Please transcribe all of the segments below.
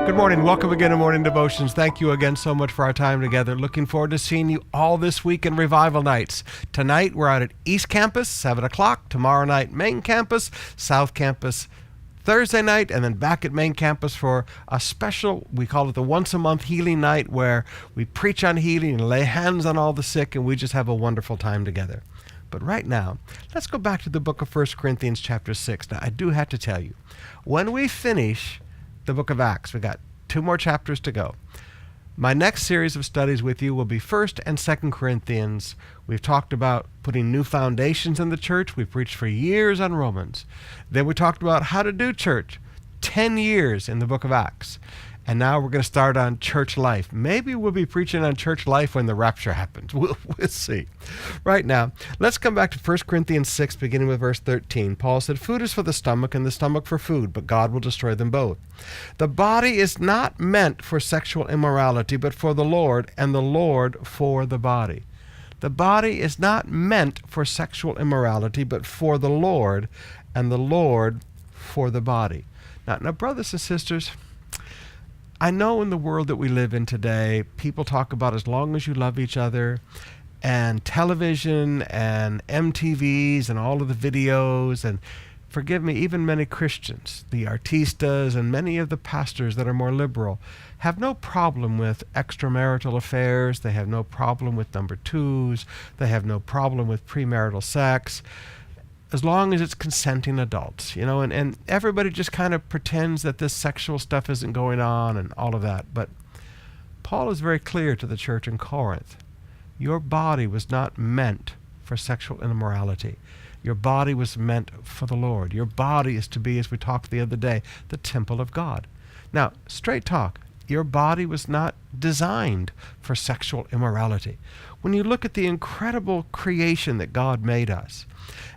Good morning. Welcome again to Morning Devotions. Thank you again so much for our time together. Looking forward to seeing you all this week in Revival Nights. Tonight, we're out at East Campus, 7 o'clock. Tomorrow night, Main Campus, South Campus, Thursday night, and then back at Main Campus for a special, we call it the once-a-month healing night, where we preach on healing and lay hands on all the sick, and we just have a wonderful time together. But right now, let's go back to the book of 1 Corinthians chapter 6. Now, I do have to tell you, when we finish the book of Acts, we got 2 more chapters to go. My next series of studies with you will be 1 and 2 Corinthians. We've talked about putting new foundations in the church. We've preached for years on Romans. Then we talked about how to do church, 10 years in the book of Acts. And now we're going to start on church life. Maybe we'll be preaching on church life when the rapture happens. We'll see. Right now, let's come back to 1 Corinthians 6, beginning with verse 13. Paul said, "Food is for the stomach, and the stomach for food, but God will destroy them both. The body is not meant for sexual immorality, but for the Lord, and the Lord for the body." The body is not meant for sexual immorality, but for the Lord, and the Lord for the body. Now, brothers and sisters, I know in the world that we live in today, people talk about as long as you love each other, and television and MTVs and all of the videos, and forgive me, even many Christians, the artistas and many of the pastors that are more liberal, have no problem with extramarital affairs. They have no problem with number twos. They have no problem with premarital sex, as long as it's consenting adults, and everybody just kind of pretends that this sexual stuff isn't going on and all of that. But Paul is very clear to the church in Corinth. Your body was not meant for sexual immorality. Your body was meant for the Lord. Your body is to be, as we talked the other day, the temple of God. Now, straight talk, your body was not designed for sexual immorality. When you look at the incredible creation that God made us,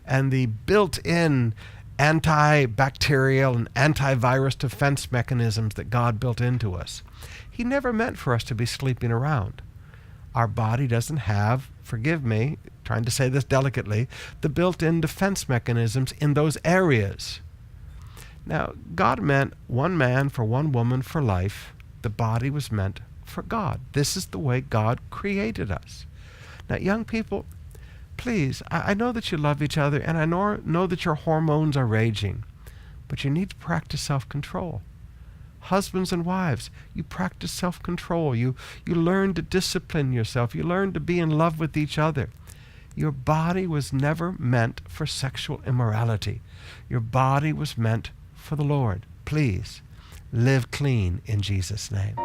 and the built-in antibacterial and antivirus defense mechanisms that God built into us, He never meant for us to be sleeping around. Our body doesn't have, forgive me, trying to say this delicately, the built-in defense mechanisms in those areas. Now, God meant one man for one woman for life. The body was meant for God. This is the way God created us. Now, young people, please, I know that you love each other, and I know that your hormones are raging, but you need to practice self-control. Husbands and wives, you practice self-control. You learn to discipline yourself. You learn to be in love with each other. Your body was never meant for sexual immorality. Your body was meant for the Lord. Please, live clean in Jesus' name.